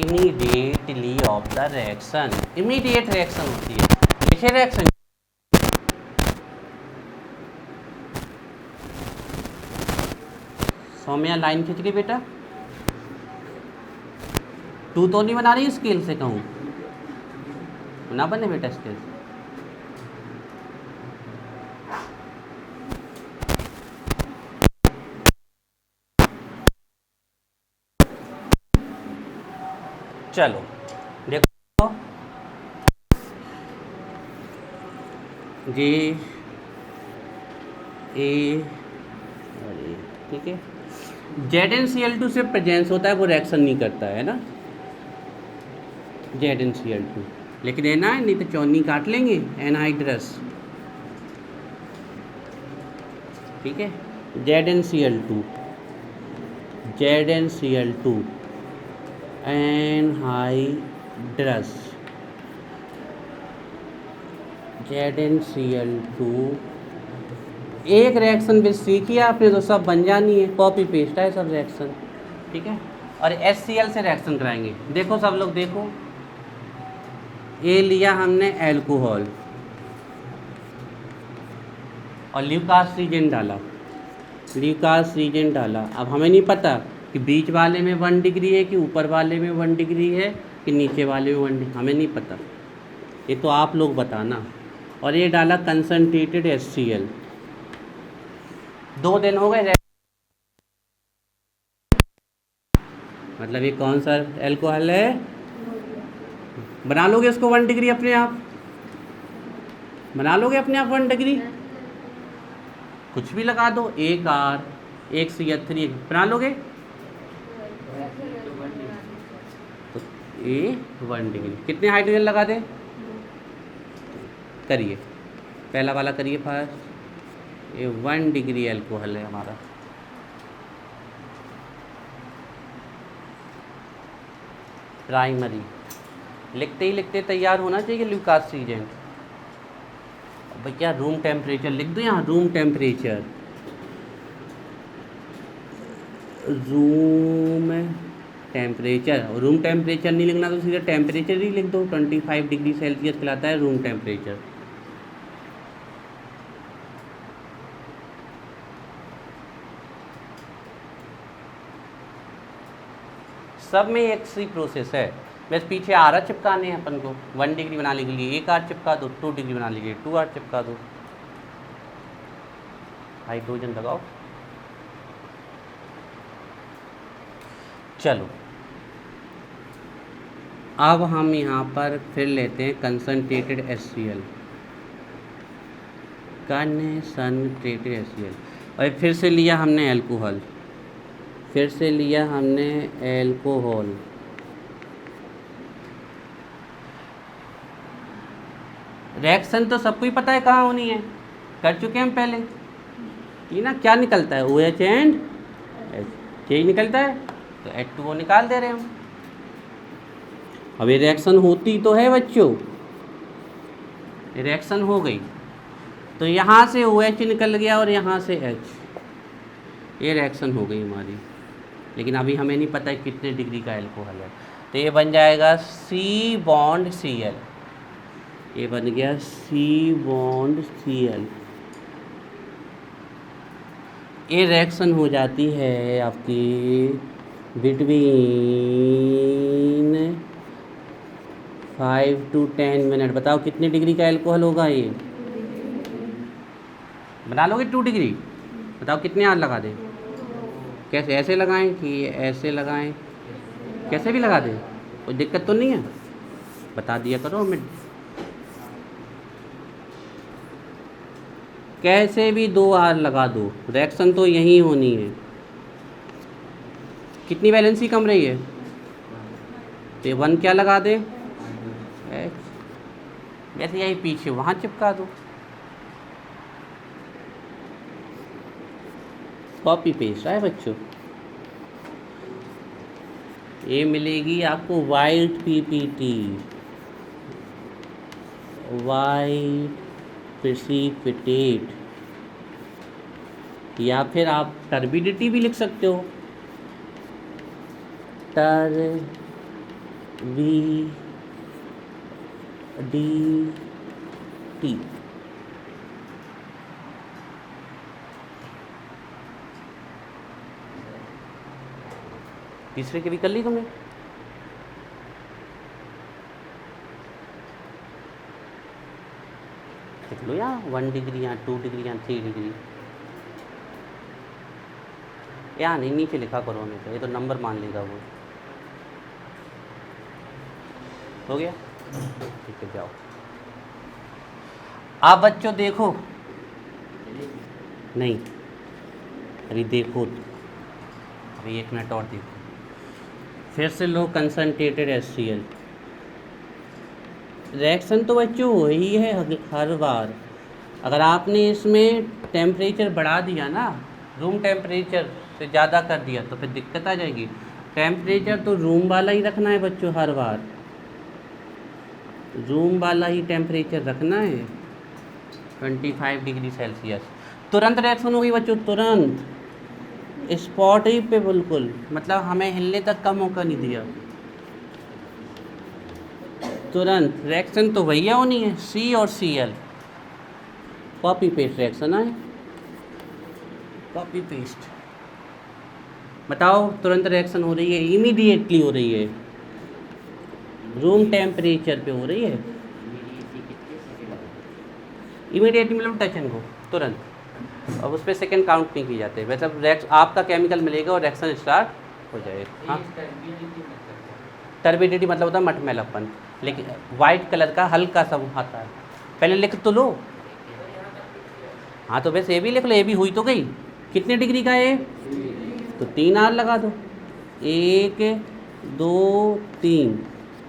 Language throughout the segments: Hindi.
Immediately of the reaction, immediate reaction होती है। लिखे रिएक्शन, सौम्या लाइन खींच गई बेटा, तू तो नहीं बना रही स्केल से, कहूँ ना बने बेटा स्केल से। चलो देखो जी, ए ठीक है, ZnCl2 से प्रेजेंस होता है, वो रिएक्शन नहीं करता है ना ZnCl2, लेकिन है ना, नहीं तो चौनी काट लेंगे एनहाइड्रस, ठीक है। ZnCl2 एनहाइड्रस, ZnCl2 एक रिएक्शन भी सीखी आपने तो सब बन जानी है, कॉपी पेस्ट है सब रिएक्शन, ठीक है। और HCl से रिएक्शन कराएंगे। देखो सब लोग देखो, ये लिया हमने एल्कोहल और ल्यूकास रीजेंट डाला, ल्यूकास रीजेंट डाला। अब हमें नहीं पता कि बीच वाले में 1 डिग्री है कि ऊपर वाले में 1 डिग्री है कि नीचे वाले में 1 डिग्री, हमें नहीं पता, ये तो आप लोग बताना। और ये डाला कंसनट्रेटेड HCl, 2 दिन हो गए, मतलब ये कौन सा एल्कोहल है, बना लोगे इसको 1 डिग्री अपने आप, बना लोगे अपने आप 1 डिग्री, कुछ भी लगा दो, एक R एक CH3 बना लोगे, तो ये 1 डिग्री। कितने हाइड्रोजन लगा दे, करिए पहला वाला करिए फर्स्ट, ये 1 डिग्री एल्कोहल है हमारा। प्राइमरी लिखते ही लिखते तैयार होना चाहिए ल्यूकास रीजेंट। भैया रूम टेम्परेचर लिख दो यहाँ, room temperature, room temperature, room temperature नहीं लिखना तो सीधा टेम्परेचर ही लिख दो, 25 डिग्री सेल्सियस कहलाता है रूम टेम्परेचर। सब में एक सी प्रोसेस है, बस पीछे आर चिपकाने हैं अपन को। 1 डिग्री बनाने के लिए एक आर चिपका दो, 2 डिग्री बनाने के लिए 2 आर चिपका दो, हाइड्रोजन लगाओ। चलो अब हम यहाँ पर फिर लेते हैं कंसनट्रेटेड HCl, कंसनट्रेटेड HCl, और फिर से लिया हमने एल्कोहल, फिर से लिया हमने एल्कोहल, रिएक्शन तो सबको ही पता है कहाँ होनी है, कर चुके हैं हम पहले, ये ना क्या निकलता है, OH एंड H निकलता है, तो H2O निकाल दे रहे हैं हम। अब ये रिएक्शन होती तो है बच्चों, रिएक्शन हो गई तो यहाँ से OH निकल गया और यहाँ से H, ये रिएक्शन हो गई हमारी, लेकिन अभी हमें नहीं पता है कितने डिग्री का एल्कोहल है, तो ये बन जाएगा C बॉन्ड Cl, ये बन गया C बॉन्ड Cl। ये रिएक्शन हो जाती है आपकी बिटवीन 5 to 10 मिनट। बताओ कितने डिग्री का एल्कोहल होगा ये, बना लोगे 2 डिग्री, बताओ कितने आर लगा दें, कैसे, ऐसे लगाएं कि ऐसे लगाएं, कैसे भी लगा दें, कोई दिक्कत तो नहीं है, बता दिया करो हमें, कैसे भी 2 आर लगा दो, रिएक्शन तो यही होनी है। कितनी वैलेंसी कम रही है, तो 1 क्या लगा दे, वैसे यही पीछे वहाँ चिपका दो, कॉपी पेस्ट है बच्चों। ये मिलेगी आपको वाइट PPT, वाइट प्रेसिपिटेट, या फिर आप टर्बिडिटी भी लिख सकते हो, वी डी टी। तीसरे की भी कर ली तुमने? देख लो यहाँ 1 डिग्री, यहाँ 2 डिग्री, यहाँ 3 डिग्री। यहाँ नहीं, नीचे लिखा करो हमें, तो ये तो नंबर मान लेगा वो। हो गया? ठीक है, जाओ। आप बच्चों देखो, नहीं अभी देखो, अभी 1 मिनट और देखो। फिर से लो कंसनट्रेटेड HCl। रिएक्शन तो बच्चों वही है हर बार। अगर आपने इसमें टेम्परेचर बढ़ा दिया ना, रूम टेम्परेचर से ज़्यादा कर दिया, तो फिर दिक्कत आ जाएगी। टेम्परेचर तो रूम वाला ही रखना है बच्चों, हर बार रूम वाला ही टेम्परेचर रखना है, 25 डिग्री सेल्सियस। तुरंत रिएक्शन होगी बच्चों, तुरंत स्पॉट ही पे, बिल्कुल, मतलब हमें हिलने तक का मौका नहीं दिया, तुरंत। रिएक्शन तो भैया होनी है, C और Cl, कॉपी पेस्ट रिएक्शन है, कॉपी पेस्ट। बताओ, तुरंत रिएक्शन हो रही है, इमीडिएटली हो रही है, रूम टेम्परेचर पे हो रही है। इमीडिएटली मतलब टच एंड गो, तुरंत। अब उस पर सेकेंड काउंट नहीं किए जाते, मतलब आपका केमिकल मिलेगा और रिएक्शन स्टार्ट हो जाएगा। हाँ, टर्बिडिटी मतलब होता है मटमैलापन, लेकिन वाइट कलर का हल्का सा आता है। पहले लिख तो लो। हाँ, तो वैसे ये भी लिख लो, ये भी हुई तो गई। कितने डिग्री का है? तो 3 R लगा दो, 1 2 3,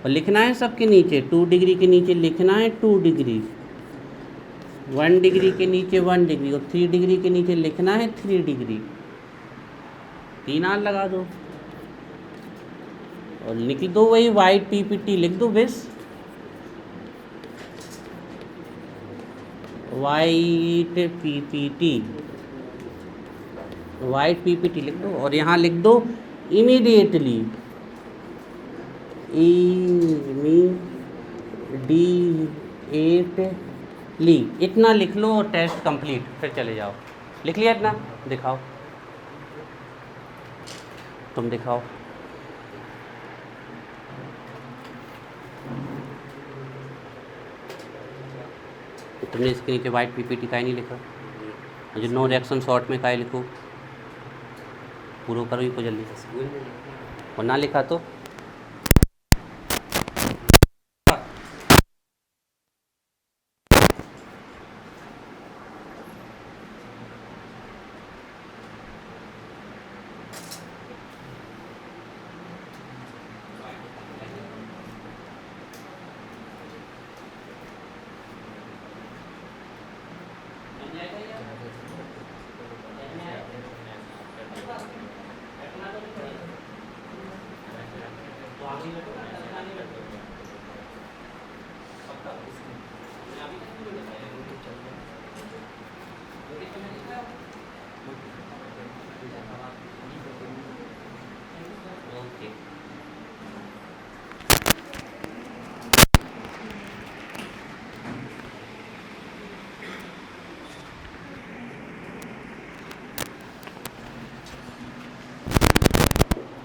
और लिखना है सबके नीचे, 2 डिग्री के नीचे लिखना है 2 डिग्री, 1 डिग्री के नीचे 1 डिग्री, और 3 डिग्री के नीचे लिखना है 3 डिग्री। 3 R लगा दो और लिख दो वही वाइट PPT लिख दो, बस वाइट PPT, वाइट PPT लिख दो, और यहाँ लिख दो इमीडिएटली, इमीडिएटली, इतना लिख लो और टेस्ट कंप्लीट, फिर चले जाओ। लिख लिया इतना? दिखाओ, तुम दिखाओ। तुमने इसके नीचे वाइट PPT का ही नहीं लिखा, जो नो रिएक्शन शॉर्ट में का लिखो, पूरा करो ही को जल्दी से, और ना लिखा तो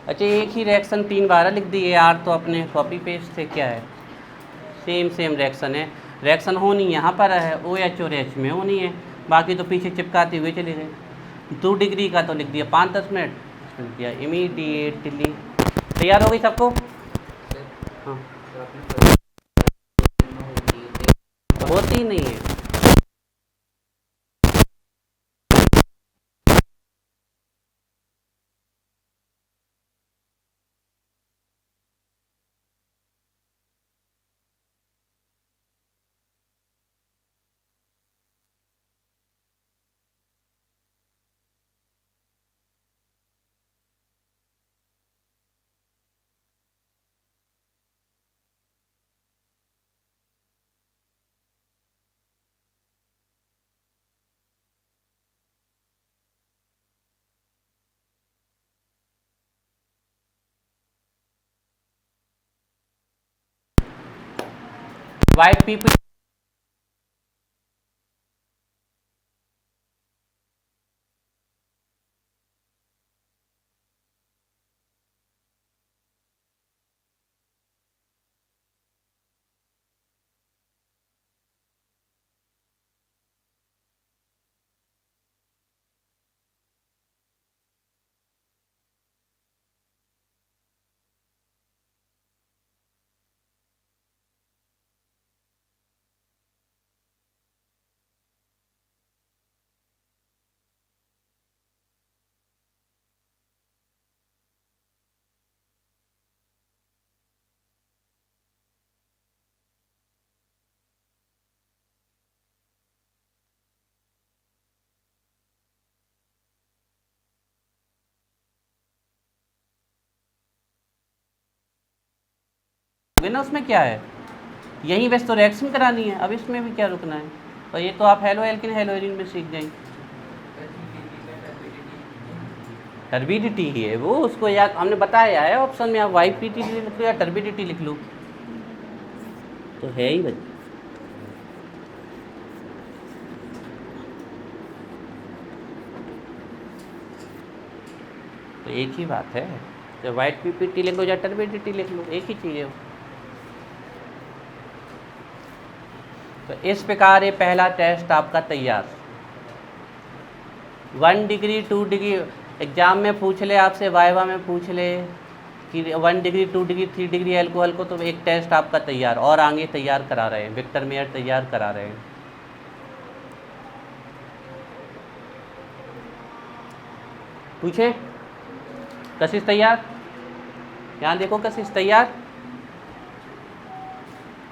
अच्छा, एक ही रिएक्शन 3 बार लिख दी, यार तो अपने कॉपी पेस्ट से क्या है, सेम रिएक्शन है। रिएक्शन होनी यहाँ पर है, OH और H में होनी है, बाकी तो पीछे चिपकाते हुए चले गए। 2 डिग्री का तो लिख दिया 5-10 मिनट, लिख दिया इमीडिएटली। तैयार हो गई सबको? हाँ, होती नहीं है। वाइट पीपल ना, उसमें क्या है, यहीं बस तो रिएक्शन करानी है, अब इसमें भी क्या रुकना है। और ये तो आप हेलो एल्किन हेलोइरिन में सीख जाएंगे। टर्बिडिटी ही है वो, उसको याद हमने बताया है ऑप्शन में, आप YPT लिख लो या टर्बिडिटी लिख लो तो है ही बच्चे। तो एक ही बात है, तो YPT लिख लो या टर्बिडिटी लिख लो, एक ही चीज़ है। तो इस प्रकार ये पहला टेस्ट आपका तैयार। 1 डिग्री 2 डिग्री एग्जाम में पूछ ले आपसे, वाइवा में पूछ ले कि 1 डिग्री 2 डिग्री 3 डिग्री एल्कोहल को, तो एक टेस्ट आपका तैयार, और आगे तैयार करा रहे हैं, विक्टर मेयर तैयार करा रहे हैं। पूछे कशिश तैयार, यहाँ देखो कशिश तैयार,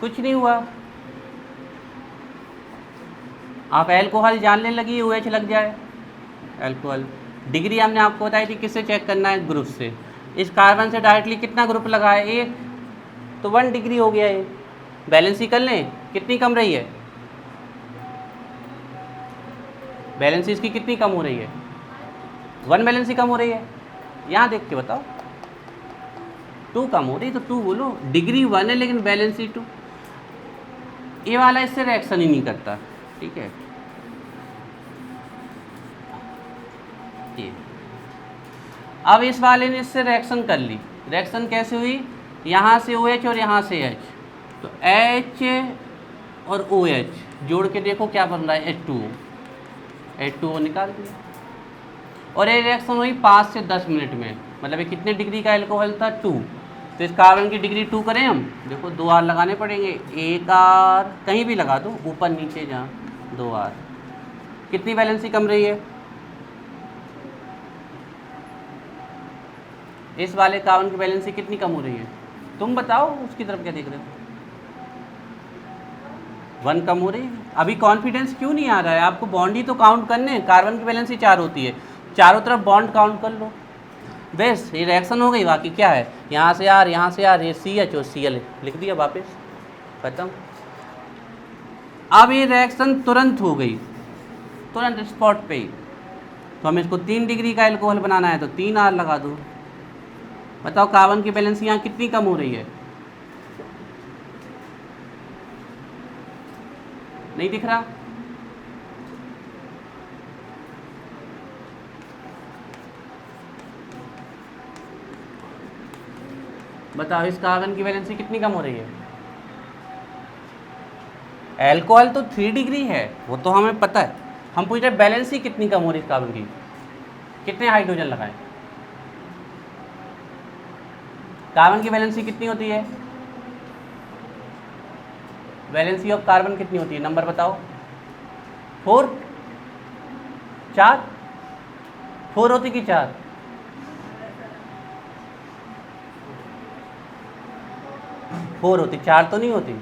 कुछ नहीं हुआ। आप एल्कोहल जानने लगी, OH लग जाए एल्कोहल। डिग्री हमने आपको बताई थी किससे चेक करना है, ग्रुप से। इस कार्बन से डायरेक्टली कितना ग्रुप लगा है, एक, तो 1 डिग्री हो गया ये। बैलेंसी कर लें, कितनी कम रही है, बैलेंसी इसकी कितनी कम हो रही है, 1 बैलेंसी कम हो रही है। यहाँ देख के बताओ, 2 कम हो रही, तो 2 बोलो। डिग्री 1 है लेकिन बैलेंसी 2, ये वाला इससे रिएक्शन ही नहीं करता, ठीक है। ये अब इस वाले ने इससे रिएक्शन कर ली, रिएक्शन कैसे हुई, यहाँ से OH और यहाँ से H, तो H और OH जोड़ के देखो क्या बन रहा है, H2O निकाल दिया। और ये रिएक्शन हुई 5 से 10 मिनट में, मतलब ये कितने डिग्री का एल्कोहल था, 2। तो इस कार्बन की डिग्री 2 करें हम, देखो 2 R लगाने पड़ेंगे, 1 R कहीं भी लगा दो, ऊपर नीचे जहाँ, 2 R। कितनी वैलेंसी कम रही है, इस वाले कार्बन की वैलेंसी कितनी कम हो रही है, तुम बताओ, उसकी तरफ क्या देख रहे हो, 1 कम हो रही है। अभी कॉन्फिडेंस क्यों नहीं आ रहा है आपको, बॉन्ड ही तो काउंट करने, कार्बन की वैलेंसी 4 होती है, चारों तरफ बॉन्ड काउंट कर लो, बस ये रिएक्शन हो गई। बाकी क्या है, यहाँ से R, यहाँ से R, ये CH और Cl लिख दिया, वापस खत्म। अब ये रिएक्शन तुरंत हो गई, तुरंत स्पॉट पे ही। तो हमें इसको 3 डिग्री का एल्कोहल बनाना है, तो 3 R लगा दो। बताओ कार्बन की बैलेंस यहाँ कितनी कम हो रही है, नहीं दिख रहा, बताओ इस कार्बन की वैलेंसी कितनी कम हो रही है। एल्कोहल तो 3 डिग्री है, वो तो हमें पता है, हम पूछ रहे बैलेंसी कितनी कम हो रही है कार्बन की, कितने हाइड्रोजन लगाएं, कार्बन की वैलेंसी कितनी होती है, वैलेंसी ऑफ कार्बन कितनी होती है, नंबर बताओ, 4, 4 होती कि 4, फोर होती, 4 तो नहीं होती,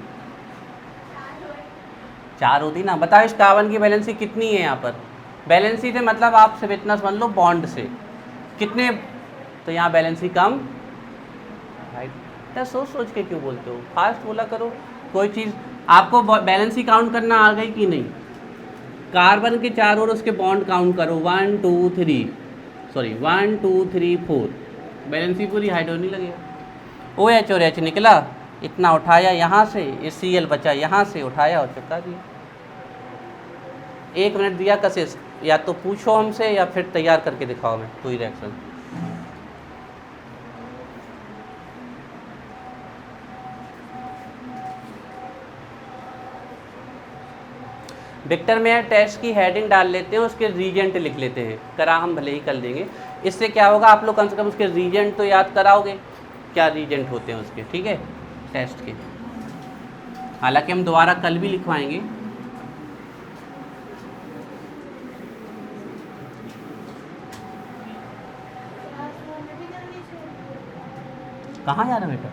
4 होती ना। बताओ इस कार्बन की वैलेंसी कितनी है यहाँ पर, बैलेंसी से मतलब आप सिर्फ इतना समझ लो बॉन्ड से कितने, तो यहाँ बैलेंसी कम, राइट। सोच सोच के क्यों बोलते हो, फास्ट बोला करो। कोई चीज़ आपको बैलेंसी काउंट करना आ गई कि नहीं, कार्बन के 4 और उसके बॉन्ड काउंट करो, 1 2 3 सॉरी 1 2 3 4, बैलेंसी पूरी हाइड्रोजन नहीं लगेगा। OH और H निकला, इतना उठाया यहाँ से, ये Cl बचा यहाँ से, उठाया और चिपका दिया। 1 मिनट दिया कशिश, या तो पूछो हमसे या फिर तैयार करके दिखाओ मैं कोई रिएक्शन। विक्टर मेयर टेस्ट की हेडिंग डाल लेते हैं, उसके रीजेंट लिख लेते हैं, करा हम भले ही कर देंगे। इससे क्या होगा, आप लोग कम से कम उसके रीजेंट तो याद कराओगे, क्या रीजेंट होते हैं उसके, ठीक है, टेस्ट के। हालांकि हम दोबारा कल भी लिखवाएंगे। कहाँ जा रहा बेटा,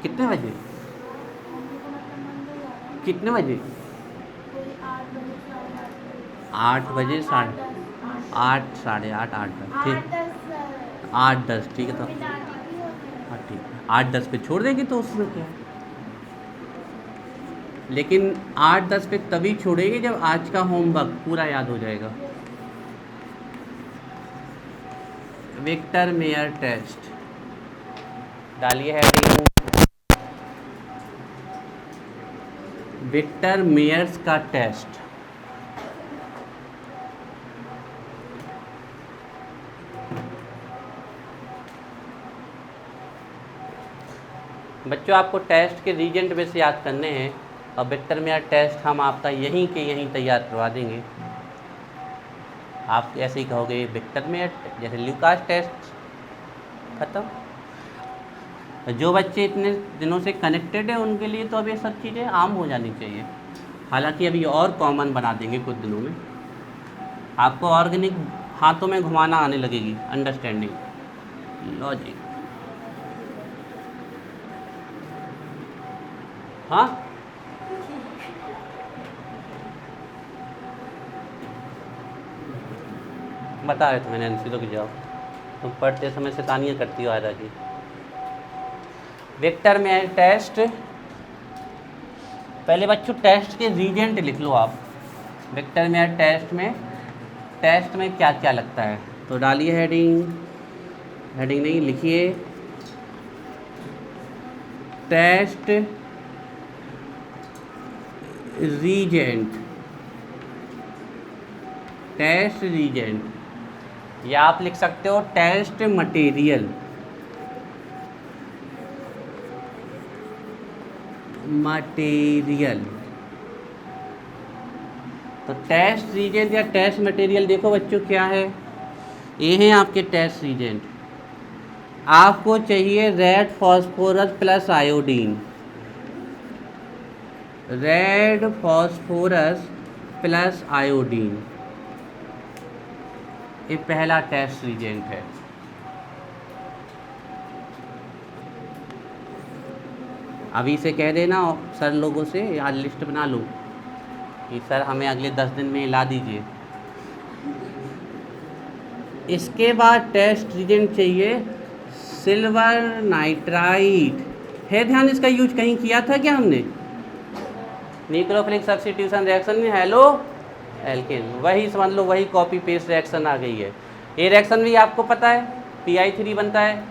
कितने बजे, कितने बजे? 8 बजे, 8, 8:30, 8:10, ठीक, 8:10, ठीक है। तो हाँ ठीक है, 8:10 पे छोड़ देंगे तो उसमें क्या है, लेकिन 8:10 पे तभी छोड़ेंगे जब आज का होमवर्क पूरा याद हो जाएगा। विक्टर मेयर टेस्ट डालिए हेडिंग, विक्टर मेयर्स का टेस्ट। बच्चों आपको टेस्ट के रीजेंट बेस याद करने हैं, और विक्टर मेयर टेस्ट हम आपका यहीं के यहीं तैयार करवा देंगे। आप ऐसे ही कहोगे विक्टर मेयर, जैसे ल्यूकास टेस्ट, खत्म। जो बच्चे इतने दिनों से कनेक्टेड है उनके लिए तो अब ये सब चीज़ें आम हो जानी चाहिए। हालांकि अभी और कॉमन बना देंगे कुछ दिनों में, आपको ऑर्गेनिक हाथों में घुमाना आने लगेगी, अंडरस्टैंडिंग, लॉजिक। हाँ बता रहे थे मैंने, एनसी रुक जाओ, तुम पढ़ते समय शैतानियाँ करती हो आधा की। विक्टर मेयर टेस्ट, पहले बच्चों टेस्ट के रीजेंट लिख लो आप। विक्टर मेयर टेस्ट में क्या क्या लगता है, तो डालिए हेडिंग, हेडिंग नहीं लिखिए, टेस्ट रीजेंट, टेस्ट रीजेंट, या आप लिख सकते हो टेस्ट मटेरियल, मटेरियल। तो टेस्ट रीजेंट या टेस्ट मटेरियल देखो बच्चों क्या है, ये हैं आपके टेस्ट रीजेंट। आपको चाहिए red phosphorus plus iodine, red phosphorus plus iodine, ये पहला टेस्ट रीजेंट है। अभी से कह देना सर लोगों से, यार लिस्ट बना लो कि सर हमें अगले 10 दिन में ला दीजिए। इसके बाद टेस्ट रीजेंट चाहिए सिल्वर नाइट्राइट, है ध्यान, इसका यूज कहीं किया था क्या हमने, न्यूक्लियोफिलिक सब्स्टिट्यूशन रिएक्शन में हेलो एल्केन, वही समझ लो, वही कॉपी पेस्ट रिएक्शन आ गई है। ये रिएक्शन भी आपको पता है PI3 बनता है,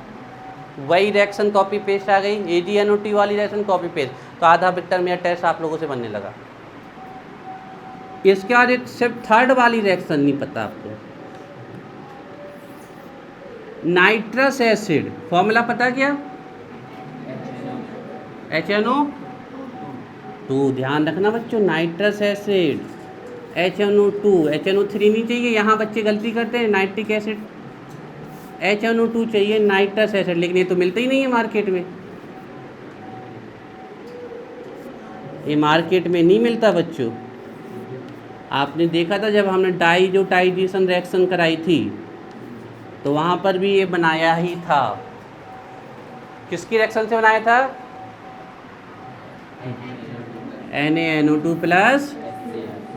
वही रिएक्शन कॉपी पेस्ट आ गई, AgNO2 वाली रिएक्शन कॉपी पेस्ट, तो आधा विक्टर मेयर टेस्ट आप लोगों से बनने लगा। इसके बाद एक सिर्फ थर्ड वाली रिएक्शन नहीं पता आपको, नाइट्रस एसिड, फॉर्मूला पता क्या, HNO2, ध्यान रखना बच्चों, नाइट्रस एसिड HNO2, HNO3 नहीं चाहिए, यहाँ बच्चे गलती करते हैं, नाइट्रिक एसिड, HNO2 चाहिए, नाइट्रस एसिड, लेकिन ये तो मिलता ही नहीं है मार्केट में, ये मार्केट में नहीं मिलता बच्चों। आपने देखा था जब हमने डाइजोटाइजेशन रिएक्शन कराई थी तो वहाँ पर भी ये बनाया ही था, किसकी रिएक्शन से बनाया था, NaNO2 प्लस,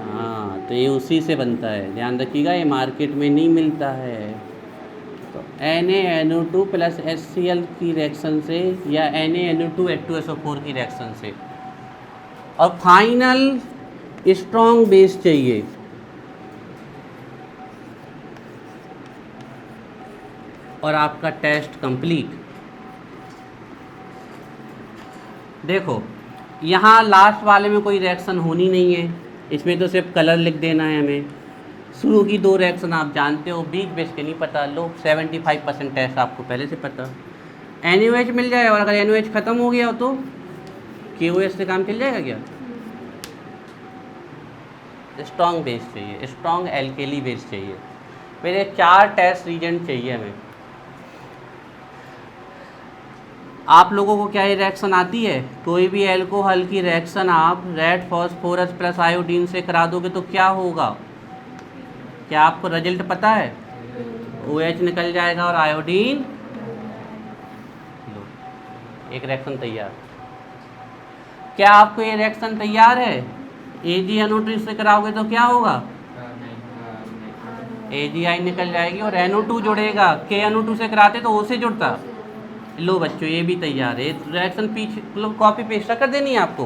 हाँ तो ये उसी से बनता है, ध्यान रखिएगा, ये मार्केट में नहीं मिलता है। तो NaNO2 प्लस HCl की रिएक्शन से या NaNO2 H2SO4 की रिएक्शन से, और फाइनल स्ट्रॉन्ग बेस चाहिए, और आपका टेस्ट कंप्लीट। देखो यहाँ लास्ट वाले में कोई रिएक्शन होनी नहीं है, इसमें तो सिर्फ कलर लिख देना है हमें। शुरू की 2 रिएक्शन आप जानते हो, बीच बेस के नहीं पता, लो 75% टेस्ट आपको पहले से पता। NaOH मिल जाए, और अगर NaOH ख़त्म हो गया हो तो KOH से काम चल जाएगा क्या? स्ट्रॉन्ग बेस चाहिए, स्ट्रॉन्ग एल्केली बेस चाहिए। फिर ये 4 टेस्ट रीजेंट चाहिए हमें। आप लोगों को क्या ये रिएक्शन आती है? कोई भी एल्कोहल की रिएक्शन आप रेड फॉस्फोरस प्लस आयोडीन से करा दोगे तो क्या होगा? क्या आपको रिजल्ट पता है? OH निकल जाएगा और आयोडीन, लो एक रिएक्शन तैयार। क्या आपको ये रिएक्शन तैयार है? AgNO2 से कराओगे तो क्या होगा? AgI निकल जाएगी और NO2 जुड़ेगा। KNO2 से कराते तो O से जुड़ता। लो बच्चों ये भी तैयार है। रिएक्शन पीछे कॉपी पेस्ट कर देनी है आपको।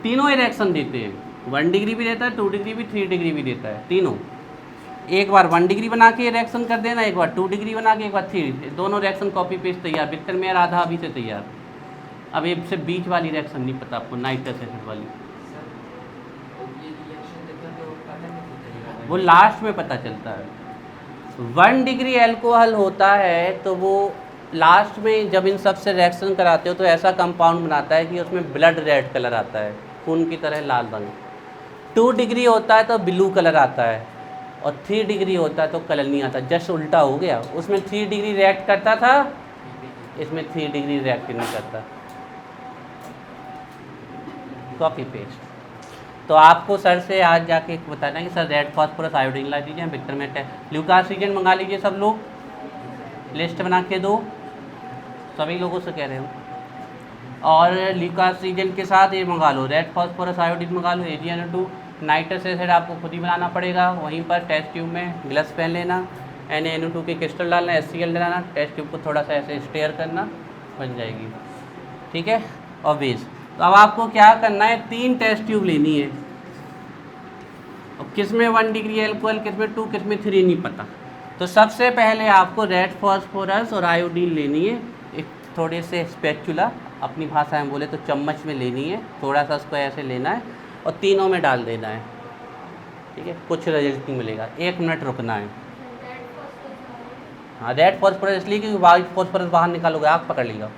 तीनों ही रिएक्शन देते हैं, 1 डिग्री भी देता है, 2 डिग्री भी, 3 डिग्री भी देता है, तीनों। एक बार 1 डिग्री बना के रिएक्शन कर देना, एक बार 2 डिग्री बना के, एक बार 3, दोनों रिएक्शन कॉपी पेस्ट तैयार। विक्टर मेयर आधा अभी से तैयार। अब ये सिर्फ बीच वाली रिएक्शन नहीं पता आपको, नाइट्रस एसिड वाली, वो लास्ट में पता चलता है। 1 डिग्री एल्कोहल होता है तो वो लास्ट में जब इन सब से रिएक्शन कराते हो तो ऐसा कंपाउंड बनाता है कि उसमें ब्लड रेड कलर आता है, खून की तरह लाल रंग। 2 डिग्री होता है तो ब्लू कलर आता है, और 3 डिग्री होता है तो कलर नहीं आता। जस्ट उल्टा हो गया, उसमें 3 डिग्री रिएक्ट करता था, इसमें 3 डिग्री रिएक्ट नहीं करता। Copy paste. तो आपको सर से आज जाके बताना है कि सर रेड फॉस्फोरस आयोडीन ला दीजिए, विक्टर में ल्यूकास रीजेंट मंगा लीजिए, सब लोग लिस्ट बना के दो, सभी लोगों से कह रहे हो। और ल्यूकास रीजेंट के साथ ये मंगा लो, रेड फॉस्फोरस आयोडीन मंगा लो, AgNO2, नाइट्रस एसिड आपको खुद ही बनाना पड़ेगा, वहीं पर टेस्ट ट्यूब में ग्लव्स पहन लेना, NaNO2 के क्रिस्टल डालना, HCl डालना, टेस्ट ट्यूब को थोड़ा सा ऐसे स्टेयर करना, बन जाएगी। ठीक है। और बेस तो अब आपको क्या करना है, 3 टेस्ट ट्यूब लेनी है। और किस में 1 डिग्री एल्कोहल, किस में 2, किस में 3 नहीं पता। तो सबसे पहले आपको रेड फॉस्फोरस और आयोडीन लेनी है, एक थोड़े से स्पैचुला, अपनी भाषा में बोले तो चम्मच में लेनी है, थोड़ा सा उसको ऐसे लेना है और तीनों में डाल देना है। ठीक है, कुछ रिजल्ट नहीं मिलेगा, 1 मिनट रुकना है। हाँ, रेड फॉस्फोरस इसलिए क्योंकि वाइट फॉस्फोरस बाहर निकालोगे आग पकड़ लेगा,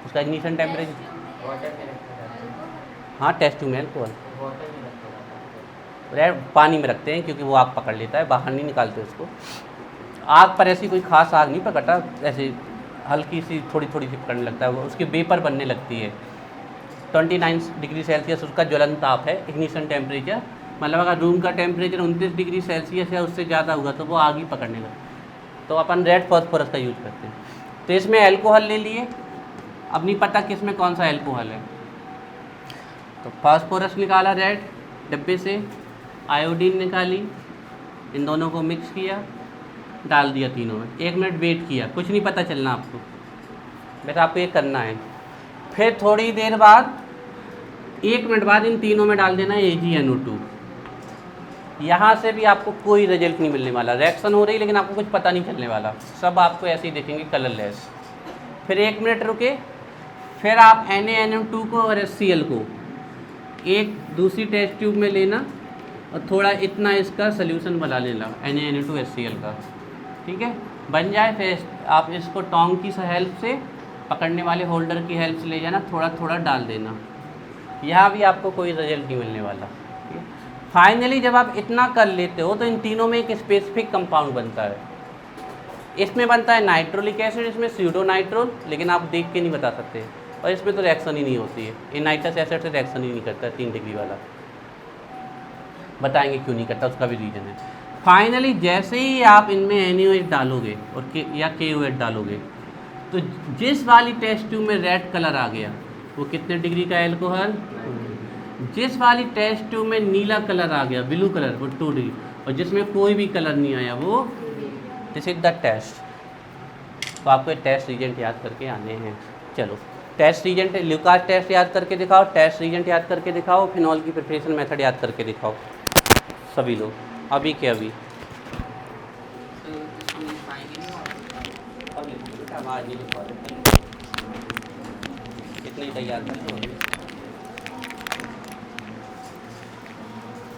उसका इग्निशन टेम्परेचर। हाँ, टेस्ट ट्यूब में एल्कोहल रेड पानी में रखते हैं क्योंकि वो आग पकड़ लेता है, बाहर नहीं निकालते उसको। आग पर ऐसी कोई खास आग नहीं पकड़ता, ऐसे हल्की सी थोड़ी थोड़ी सी पकड़ने लगता है, वो उसकी वेपर बनने लगती है। 29 डिग्री सेल्सियस उसका ज्वलन ताप है, इग्निशन टेम्परेचर। मतलब अगर रूम का टेम्परेचर 29 डिग्री सेल्सियस या उससे ज़्यादा होगा तो वो आग ही पकड़ने लगता। तो अपन रेड फॉस्फोरस का यूज करते हैं। तो इसमें एल्कोहल ले लिए, अब नहीं पता किस में कौन सा एल्कोहल है, तो फास्फोरस निकाला रेड डब्बे से, आयोडीन निकाली, इन दोनों को मिक्स किया, डाल दिया तीनों में, 1 मिनट वेट किया, कुछ नहीं पता चलना आपको, बस आपको ये करना है। फिर थोड़ी देर बाद 1 मिनट बाद इन तीनों में डाल देना है AgNO2। यहाँ से भी आपको कोई रिजल्ट नहीं मिलने वाला, रिएक्शन हो रही लेकिन आपको कुछ पता नहीं चलने वाला, सब आपको ऐसे ही देखेंगे कलरलेस। फिर 1 मिनट रुके, फिर आप NaNO2 को और HCl को एक दूसरी टेस्ट ट्यूब में लेना और थोड़ा इतना इसका सोल्यूशन बना लेना NaNO2 HCl का। ठीक है, बन जाए फिर आप इसको टोंग की हेल्प से, पकड़ने वाले होल्डर की हेल्प से ले जाना, थोड़ा थोड़ा डाल देना। यहाँ भी आपको कोई रिजल्ट नहीं मिलने वाला। फाइनली जब आप इतना कर लेते हो तो इन तीनों में एक स्पेसिफिक कंपाउंड बनता है। इसमें बनता है नाइट्रोलिक एसिड, इसमें स्यूडोनाइट्रोल, लेकिन आप देख के नहीं बता सकते, और इसमें तो रिएक्शन ही नहीं होती है। ये नाइट्रस एसिड से रिएक्शन ही नहीं करता है 3 डिग्री वाला, बताएंगे क्यों नहीं करता, उसका भी रीज़न है। फाइनली जैसे ही आप इनमें NaOH डालोगे और या KOH डालोगे तो जिस वाली टेस्ट ट्यूब में रेड कलर आ गया वो कितने डिग्री का एल्कोहल, जिस वाली टेस्ट ट्यूब में नीला कलर आ गया ब्लू कलर वो 2 डिग्री, और जिसमें कोई भी कलर नहीं आया वो, दिस इज द टेस्ट। तो आपको टेस्ट रीजेंट याद करके आने हैं। चलो टेस्ट रीजेंट, ल्यूकास टेस्ट याद करके दिखाओ, टेस्ट रीजेंट याद करके दिखाओ, फिनॉल की प्रिपरेशन मेथड याद करके दिखाओ सभी लोग, अभी के अभी। इतने तैयार कर लो।